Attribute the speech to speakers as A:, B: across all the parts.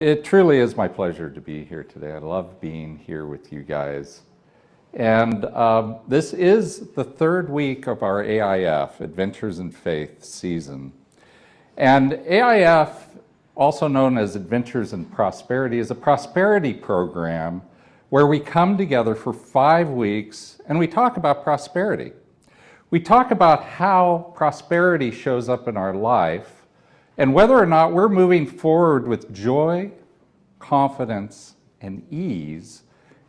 A: It truly is my pleasure to be here today. I love being here with you guys. And this is the third week of our AIF, Adventures in Faith season. And AIF, also known as Adventures in Prosperity, is a prosperity program where we come together for 5 weeks and we talk about prosperity. We talk about how prosperity shows up in our life and whether or not we're moving forward with joy, confidence, and ease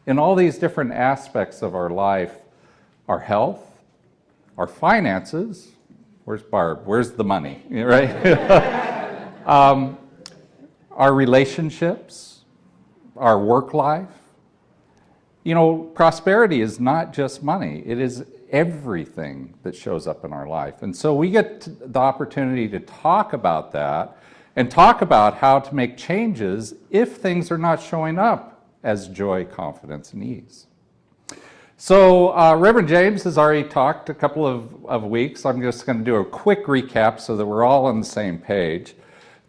A: in all these different aspects of our life, our health, our finances. Where's Barb? Where's the money, right? Our relationships, our work life. You know, prosperity is not just money. It is everything that shows up in our life. And so we get the opportunity to talk about that and talk about how to make changes if things are not showing up as joy, confidence, and ease. So Reverend James has already talked a couple of weeks. I'm just going to do a quick recap so that we're all on the same page.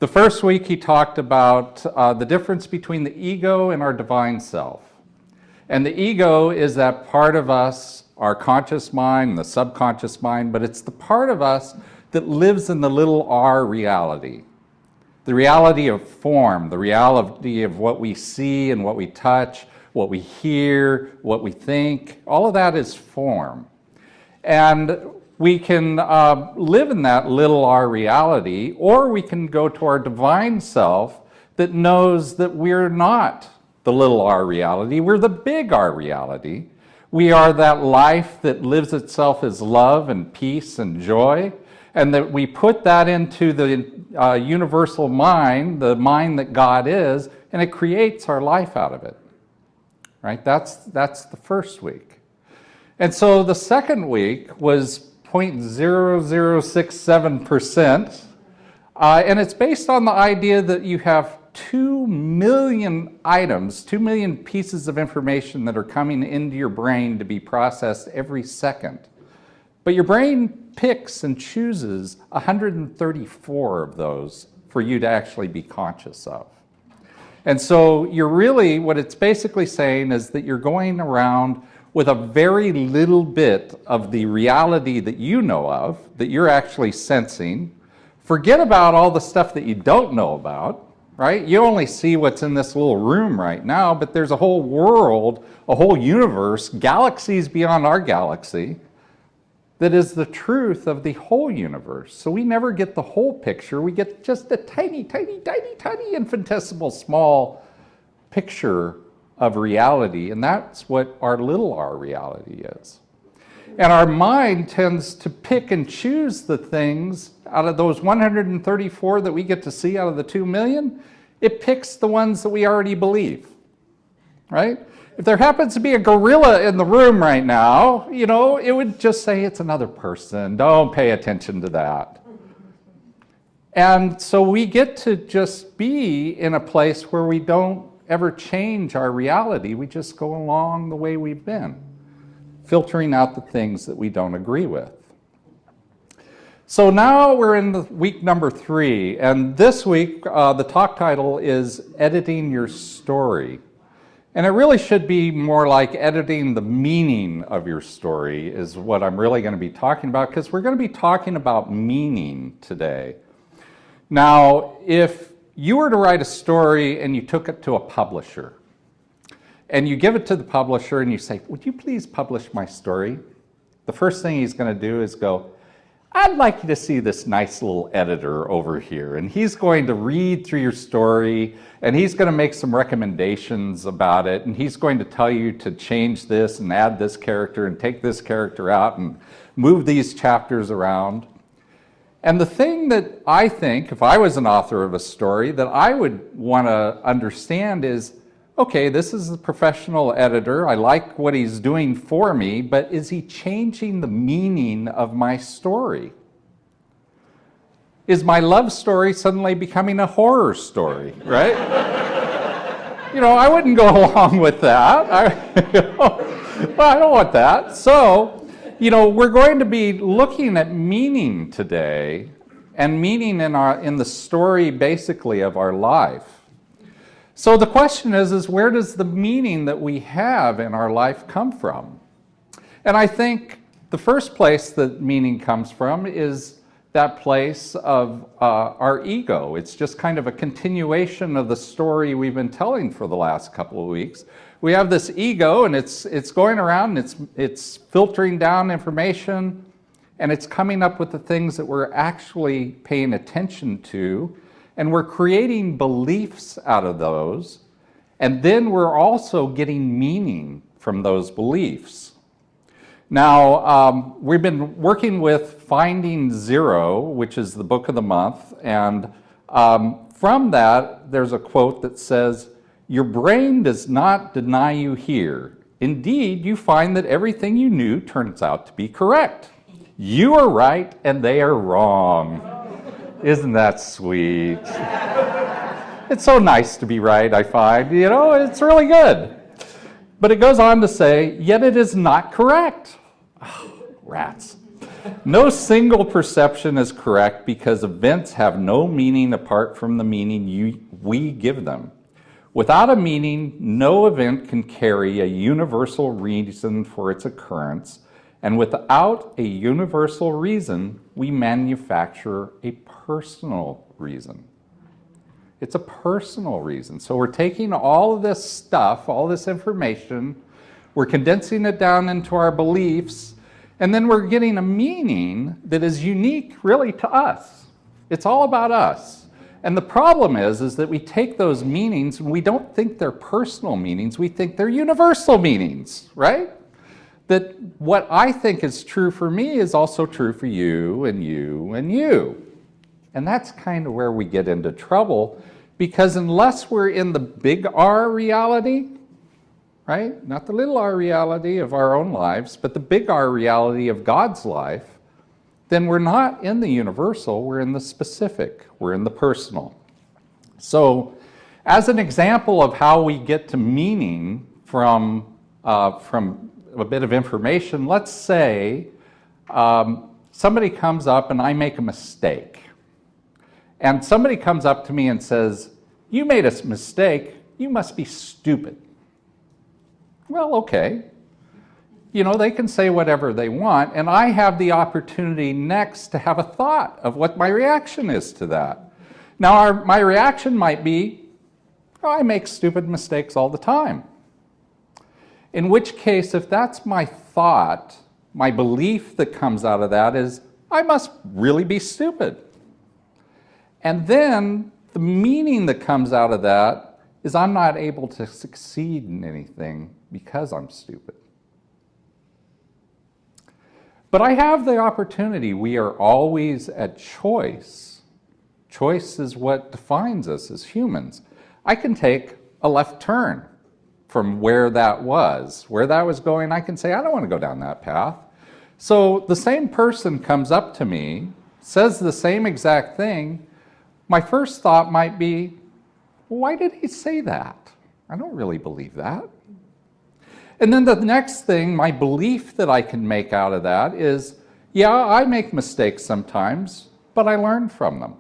A: The first week he talked about the difference between the ego and our divine self. And the ego is that part of us, our conscious mind, the subconscious mind, but it's the part of us that lives in the little r reality. The reality of form, the reality of what we see and what we touch, what we hear, what we think, all of that is form. And we can live in that little r reality, or we can go to our divine self that knows that we're not the little r reality, we're the big R reality. We are that life that lives itself as love and peace and joy, and that we put that into the universal mind, the mind that God is, and it creates our life out of it. Right? That's the first week. And so the second week was 0.0067%, and it's based on the idea that you have 2 million items, 2 million pieces of information that are coming into your brain to be processed every second. But your brain picks and chooses 134 of those for you to actually be conscious of. And so you're really, what it's basically saying is that you're going around with a very little bit of the reality that you know of, that you're actually sensing. Forget about all the stuff that you don't know about. Right? You only see what's in this little room right now, but there's a whole world, a whole universe, galaxies beyond our galaxy, that is the truth of the whole universe. So we never get the whole picture. We get just a tiny, tiny, tiny, tiny, infinitesimal, small picture of reality, and that's what our little r reality is. And our mind tends to pick and choose the things out of those 134 that we get to see out of the 2 million. It picks the ones that we already believe, right? If there happens to be a gorilla in the room right now, you know, it would just say it's another person. Don't pay attention to that. And so we get to just be in a place where we don't ever change our reality. We just go along the way we've been, filtering out the things that we don't agree with. So now we're in the week number 3, and this week the talk title is Editing Your Story. And it really should be more like editing the meaning of your story is what I'm really going to be talking about, because we're going to be talking about meaning today. Now, if you were to write a story and you took it to a publisher, and you give it to the publisher and you say, would you please publish my story? The first thing he's going to do is go, I'd like you to see this nice little editor over here. And he's going to read through your story and he's going to make some recommendations about it. And he's going to tell you to change this and add this character and take this character out and move these chapters around. And the thing that I think, if I was an author of a story, that I would want to understand is, okay, this is a professional editor. I like what he's doing for me, but is he changing the meaning of my story? Is my love story suddenly becoming a horror story, right? You know, I wouldn't go along with that. Well, I don't want that. So, you know, we're going to be looking at meaning today, and meaning in the story basically of our life. So the question is where does the meaning that we have in our life come from? And I think the first place that meaning comes from is that place of our ego. It's just kind of a continuation of the story we've been telling for the last couple of weeks. We have this ego, and it's going around, and it's filtering down information, and it's coming up with the things that we're actually paying attention to, and we're creating beliefs out of those, and then we're also getting meaning from those beliefs. Now, we've been working with Finding Zero, which is the book of the month, and from that, there's a quote that says, "Your brain does not deny you here. Indeed, you find that everything you knew turns out to be correct. You are right and they are wrong." Isn't that sweet? It's so nice to be right, I find. You know, it's really good. But it goes on to say, "Yet it is not correct." Oh, rats. "No single perception is correct because events have no meaning apart from the meaning we give them. Without a meaning, no event can carry a universal reason for its occurrence, and without a universal reason, we manufacture a personal reason." It's a personal reason. So we're taking all of this stuff, all this information, we're condensing it down into our beliefs, and then we're getting a meaning that is unique really to us. It's all about us. And the problem is that we take those meanings and we don't think they're personal meanings, we think they're universal meanings, right? That what I think is true for me is also true for you and you and you. And that's kind of where we get into trouble, because unless we're in the big R reality, right? Not the little r reality of our own lives, but the big R reality of God's life, then we're not in the universal, we're in the specific, we're in the personal. So as an example of how we get to meaning from a bit of information, let's say somebody comes up and I make a mistake. And somebody comes up to me and says, "You made a mistake, you must be stupid." Well, okay. You know, they can say whatever they want, and I have the opportunity next to have a thought of what my reaction is to that. Now, my reaction might be, "Oh, I make stupid mistakes all the time." In which case, if that's my thought, my belief that comes out of that is, I must really be stupid. And then the meaning that comes out of that is I'm not able to succeed in anything because I'm stupid. But I have the opportunity. We are always at choice. Choice is what defines us as humans. I can take a left turn from where that was. Where that was going, I can say, I don't want to go down that path. So the same person comes up to me, says the same exact thing. My first thought might be, why did he say that? I don't really believe that. And then the next thing, my belief that I can make out of that is, yeah, I make mistakes sometimes, but I learn from them.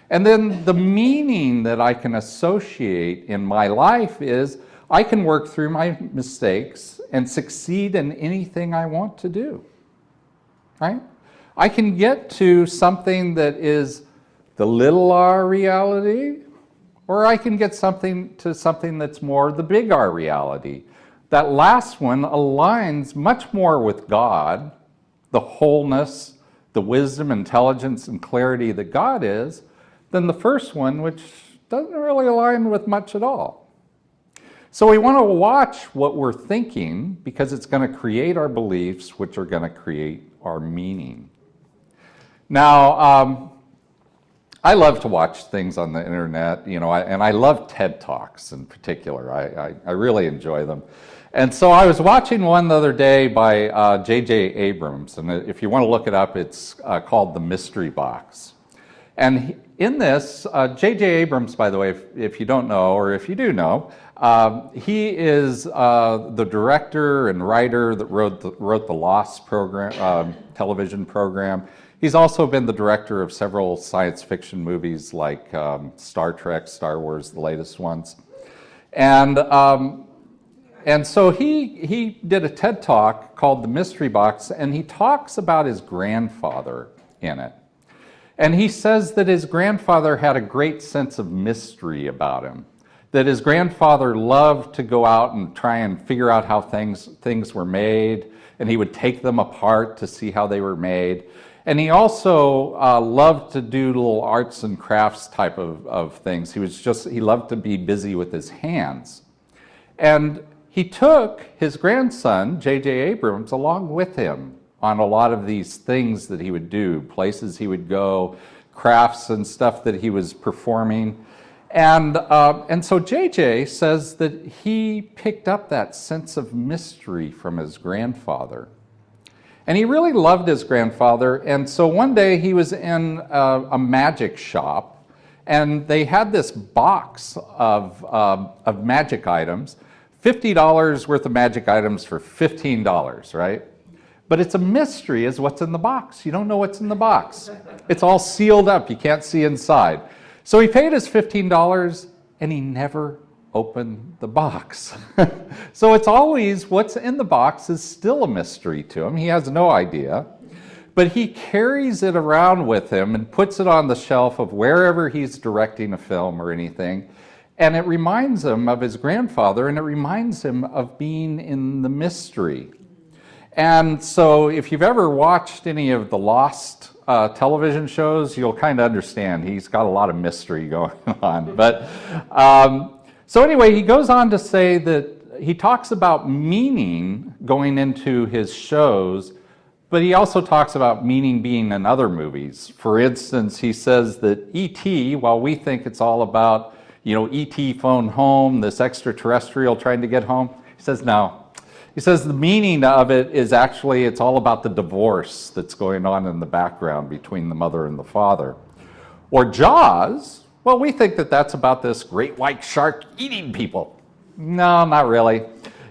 A: And then the meaning that I can associate in my life is, I can work through my mistakes and succeed in anything I want to do, right? I can get to something that is the little r reality, or I can get to something that's more the big R reality. That last one aligns much more with God, the wholeness, the wisdom, intelligence, and clarity that God is, than the first one, which doesn't really align with much at all. So we want to watch what we're thinking, because it's going to create our beliefs, which are going to create our meaning. Now, I love to watch things on the internet, you know, and I love TED Talks in particular. I really enjoy them. And so I was watching one the other day by J.J. Abrams, and if you want to look it up, it's called The Mystery Box. And in this, J.J. Abrams, by the way, if you don't know, or if you do know, he is the director and writer that wrote the Lost program, television program. He's also been the director of several science fiction movies like Star Trek, Star Wars, the latest ones. And so he did a TED Talk called The Mystery Box, and he talks about his grandfather in it. And he says that his grandfather had a great sense of mystery about him, that his grandfather loved to go out and try and figure out how things were made, and he would take them apart to see how they were made. And he also loved to do little arts and crafts type of things. He loved to be busy with his hands. And he took his grandson, J.J. Abrams, along with him on a lot of these things that he would do, places he would go, crafts and stuff that he was performing. And so J.J. says that he picked up that sense of mystery from his grandfather. And he really loved his grandfather, and so one day he was in a magic shop, and they had this box of magic items, $50 worth of magic items for $15, right? But it's a mystery as what's in the box. You don't know what's in the box. It's all sealed up. You can't see inside. So he paid his $15, and he never opened the box. So it's always what's in the box is still a mystery to him. He has no idea. But he carries it around with him and puts it on the shelf of wherever he's directing a film or anything. And it reminds him of his grandfather, and it reminds him of being in the mystery. And so if you've ever watched any of the Lost television shows, you'll kind of understand. He's got a lot of mystery going on. But so anyway, he goes on to say that he talks about meaning going into his shows, but he also talks about meaning being in other movies. For instance, he says that E.T., while we think it's all about, E.T. phone home, this extraterrestrial trying to get home, he says no. He says the meaning of it is actually, it's all about the divorce that's going on in the background between the mother and the father. Or Jaws, well, we think that that's about this great white shark eating people. No, not really.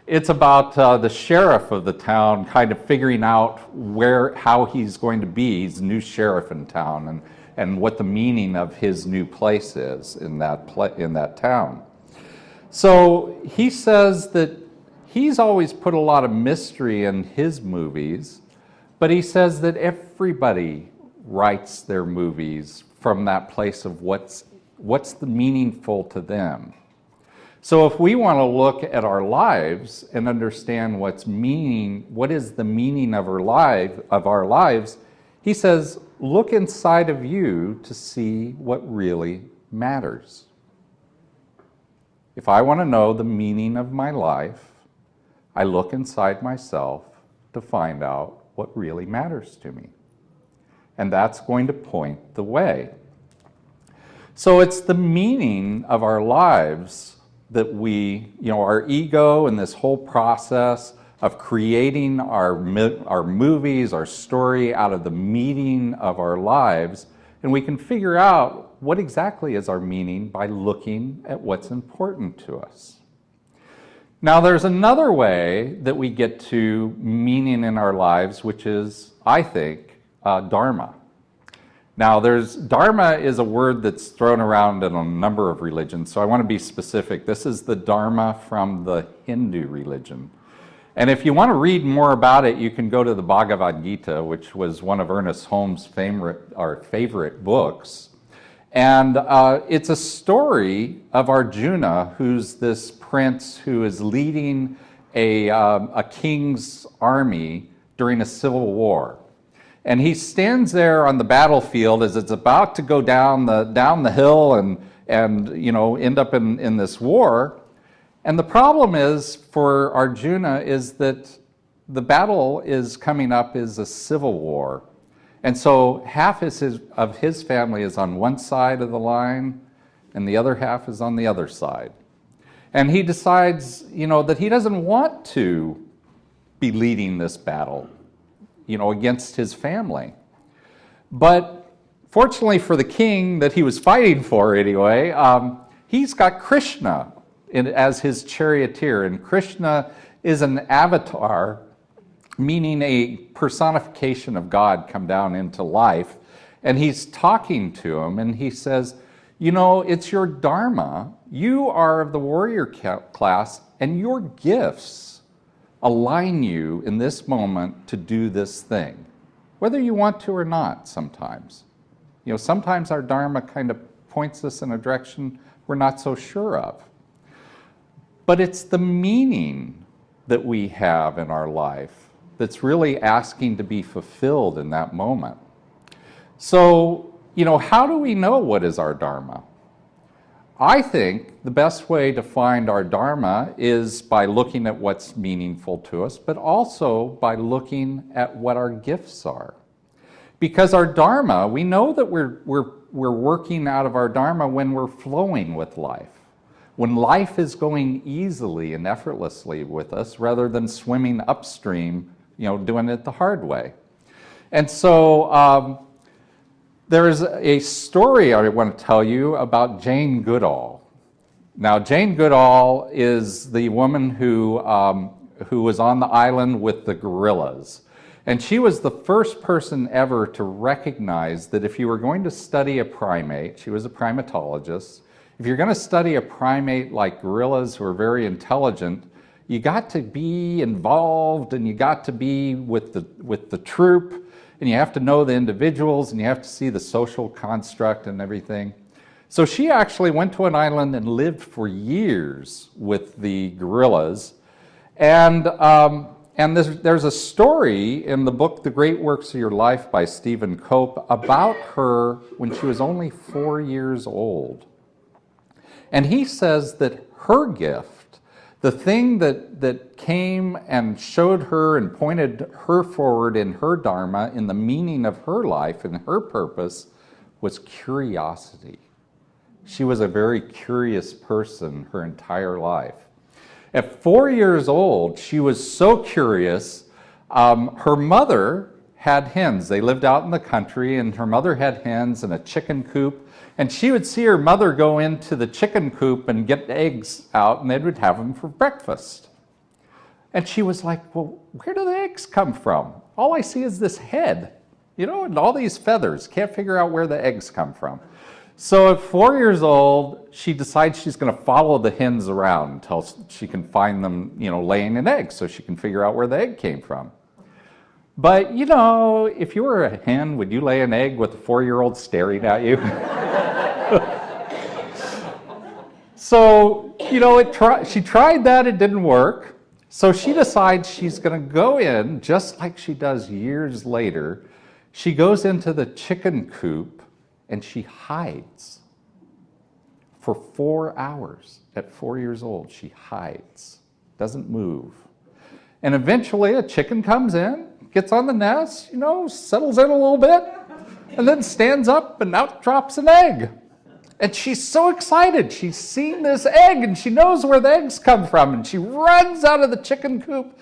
A: It's about the sheriff of the town kind of figuring out how he's going to be. He's the new sheriff in town, and what the meaning of his new place is in that town. So he says that he's always put a lot of mystery in his movies, but he says that everybody writes their movies from that place of what's the meaningful to them. So if we want to look at our lives and understand what is the meaning of our lives, he says, look inside of you to see what really matters. If I want to know the meaning of my life, I look inside myself to find out what really matters to me. And that's going to point the way. So it's the meaning of our lives that our ego and this whole process of creating our movies, our story out of the meaning of our lives, and we can figure out what exactly is our meaning by looking at what's important to us. Now, there's another way that we get to meaning in our lives, which is, I think, dharma. Now, dharma is a word that's thrown around in a number of religions, so I want to be specific. This is the dharma from the Hindu religion. And if you want to read more about it, you can go to the Bhagavad Gita, which was one of Ernest Holmes' favorite books. And it's a story of Arjuna, who's this prince who is leading a king's army during a civil war. And he stands there on the battlefield as it's about to go down the hill and end up in this war. And the problem is for Arjuna is that the battle is coming up is a civil war. And so half of his family is on one side of the line and the other half is on the other side. And he decides, that he doesn't want to be leading this battle, against his family. But fortunately for the king that he was fighting for anyway, he's got Krishna as his charioteer. And Krishna is an avatar meaning a personification of God come down into life. And he's talking to him, and he says, you know, it's your dharma. You are of the warrior class, and your gifts align you in this moment to do this thing, whether you want to or not sometimes. You know, sometimes our dharma kind of points us in a direction we're not so sure of. But it's the meaning that we have in our life that's really asking to be fulfilled in that moment. So, you know, how do we know what is our dharma? I think the best way to find our dharma is by looking at what's meaningful to us, but also by looking at what our gifts are. Because our dharma, we know that we're working out of our dharma when we're flowing with life. When life is going easily and effortlessly with us rather than swimming upstream, you know, doing it the hard way. And so there's a story I want to tell you about Jane Goodall. Now, Jane Goodall is the woman who was on the island with the gorillas. And she was the first person ever to recognize that if you were going to study a primate, she was a primatologist, if you're going to study a primate like gorillas who are very intelligent, you got to be involved and you got to be with the troop, and you have to know the individuals and you have to see the social construct and everything. So she actually went to an island and lived for years with the gorillas. And there's a story in the book, The Great Works of Your Life by Stephen Cope, about her when she was only 4 years old. And he says that her gift, the thing that came and showed her and pointed her forward in her dharma, in the meaning of her life and her purpose, was curiosity. She was a very curious person her entire life. At 4 years old, she was so curious. Her mother had hens. They lived out in the country, and her mother had hens and a chicken coop. And she would see her mother go into the chicken coop and get eggs out, and they would have them for breakfast. And she was like, well, where do the eggs come from? All I see is this head, you know, and all these feathers. Can't figure out where the eggs come from. So at 4 years old, she decides she's going to follow the hens around until she can find them, you know, laying an egg so she can figure out where the egg came from. But, you know, if you were a hen, would you lay an egg with a 4-year-old staring at you? So, you know, she tried that, it didn't work. So she decides she's going to go in, just like she does years later. She goes into the chicken coop and she hides. For 4 hours at 4 years old, she hides, doesn't move. And eventually a chicken comes in, gets on the nest, you know, settles in a little bit, and then stands up and out drops an egg. And she's so excited. She's seen this egg and she knows where the eggs come from, and she runs out of the chicken coop.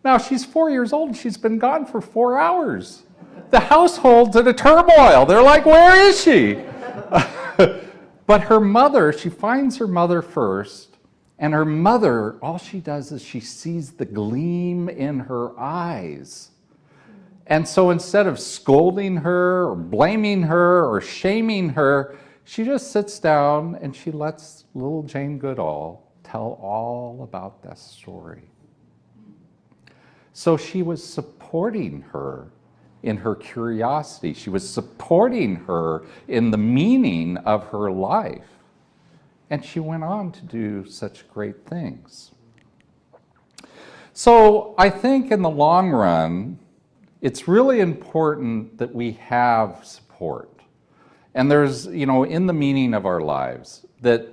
A: Now she's 4 years old and she's been gone for 4 hours. The household's in a turmoil. They're like, where is she? But her mother, she finds her mother first, and her mother, all she does is she sees the gleam in her eyes. And so instead of scolding her or blaming her or shaming her, she just sits down and she lets little Jane Goodall tell all about that story. So she was supporting her in her curiosity. She was supporting her in the meaning of her life. And she went on to do such great things. So I think in the long run, it's really important that we have support. And there's, you know, in the meaning of our lives, that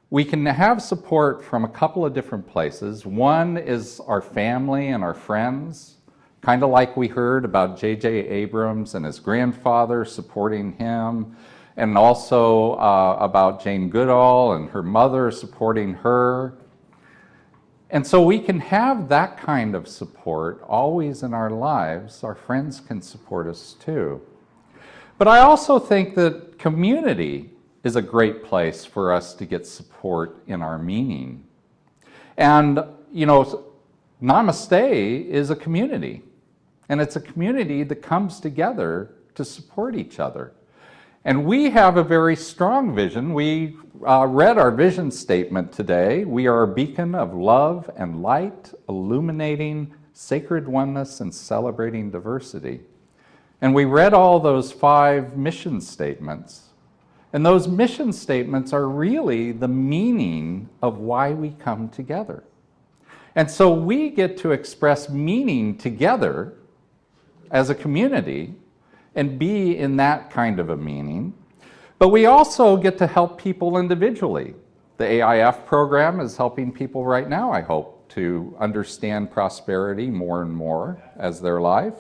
A: we can have support from a couple of different places. One is our family and our friends, kind of like we heard about J.J. Abrams and his grandfather supporting him, and also about Jane Goodall and her mother supporting her. And so we can have that kind of support always in our lives. Our friends can support us too. But I also think that community is a great place for us to get support in our meaning. And, you know, Namaste is a community. And it's a community that comes together to support each other. And we have a very strong vision. We read our vision statement today. We are a beacon of love and light, illuminating sacred oneness and celebrating diversity. And we read all those 5 mission statements. And those mission statements are really the meaning of why we come together. And so we get to express meaning together as a community and be in that kind of a meaning. But we also get to help people individually. The AIF program is helping people right now, I hope, to understand prosperity more and more as their life.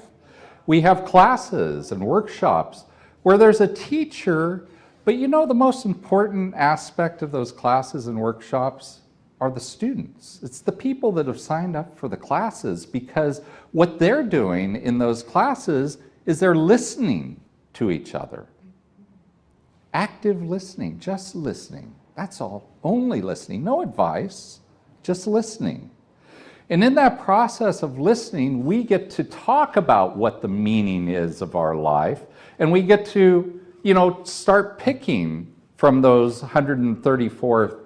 A: We have classes and workshops where there's a teacher, but you know the most important aspect of those classes and workshops are the students. It's the people that have signed up for the classes, because what they're doing in those classes is they're listening to each other. Active listening, just listening. That's all. Only listening, no advice, just listening. And in that process of listening, we get to talk about what the meaning is of our life, and we get to, start picking from those 134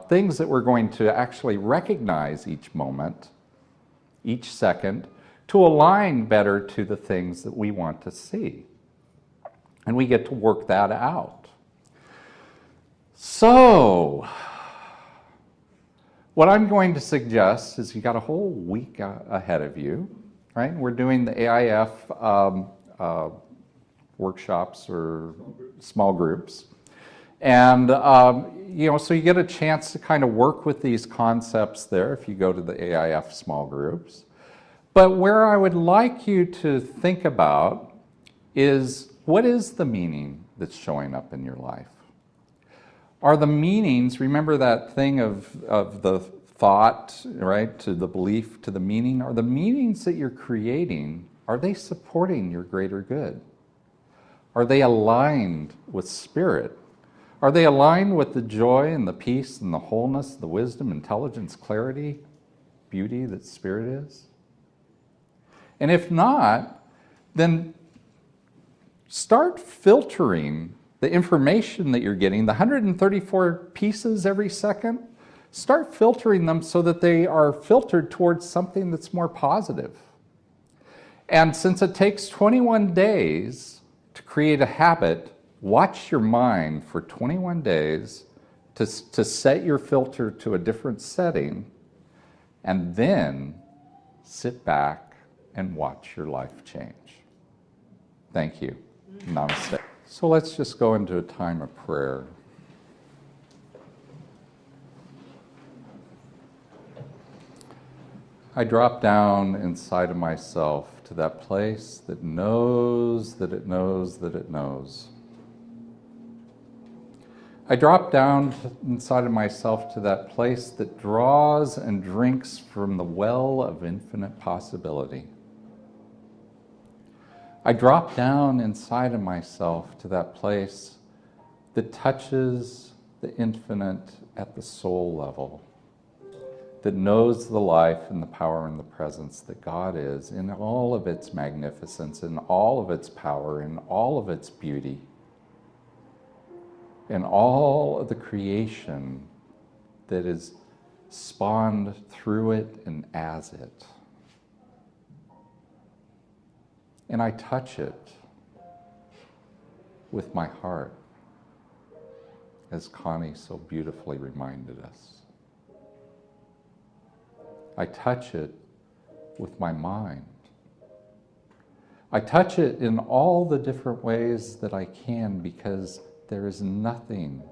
A: things that we're going to actually recognize each moment, each second, to align better to the things that we want to see. And we get to work that out. So, what I'm going to suggest is you got a whole week ahead of you, right? We're doing the AIF workshops or small groups. And, so you get a chance to kind of work with these concepts there if you go to the AIF small groups. But where I would like you to think about is, what is the meaning that's showing up in your life? Are the meanings, remember that thing of the thought, right, to the belief, to the meaning? Are the meanings that you're creating, are they supporting your greater good? Are they aligned with spirit? Are they aligned with the joy and the peace and the wholeness, the wisdom, intelligence, clarity, beauty that spirit is? And if not, then start filtering the information that you're getting, the 134 pieces every second. Start filtering them so that they are filtered towards something that's more positive. And since it takes 21 days to create a habit, watch your mind for 21 days to set your filter to a different setting, and then sit back and watch your life change. Thank you. Namaste. So let's just go into a time of prayer. I drop down inside of myself to that place that knows that it knows that it knows. I drop down inside of myself to that place that draws and drinks from the well of infinite possibility. I drop down inside of myself to that place that touches the infinite at the soul level, that knows the life and the power and the presence that God is in all of its magnificence, in all of its power, in all of its beauty, in all of the creation that is spawned through it and as it. And I touch it with my heart, as Connie so beautifully reminded us. I touch it with my mind. I touch it in all the different ways that I can, because there is nothing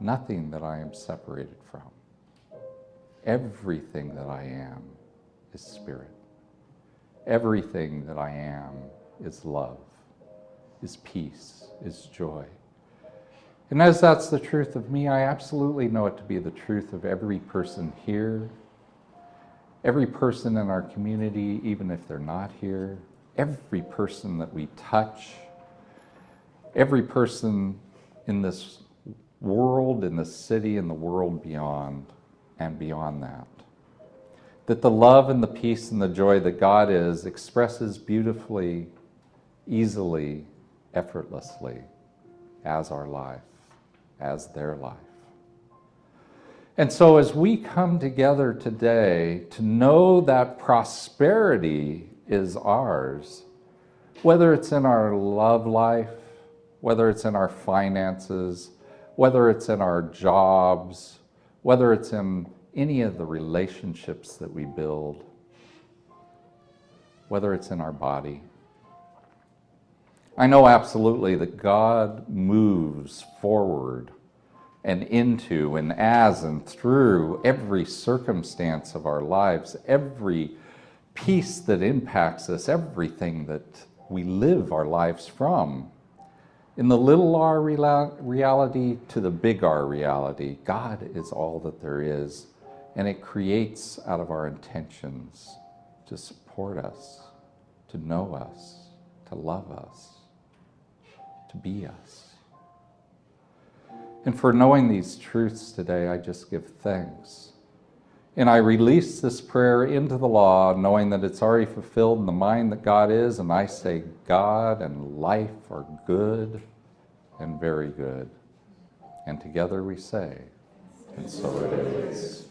A: that I am separated from. Everything that I am is spirit. Everything that I am is love, is peace, is joy. And as that's the truth of me, I absolutely know it to be the truth of every person here, every person in our community, even if they're not here, every person that we touch, every person in this world, in this city, in the world beyond, and beyond that. that the love and the peace and the joy that God is expresses beautifully, easily, effortlessly as our life, as their life. And so as we come together today to know that prosperity is ours, whether it's in our love life, whether it's in our finances, whether it's in our jobs, whether it's in any of the relationships that we build, whether it's in our body. I know absolutely that God moves forward and into and as and through every circumstance of our lives, every piece that impacts us, everything that we live our lives from. In the little r reality to the big R reality, God is all that there is, and it creates out of our intentions to support us, to know us, to love us, to be us. And for knowing these truths today, I just give thanks. And I release this prayer into the law, knowing that it's already fulfilled in the mind that God is, and I say God and life are good and very good. And together we say, and so it is.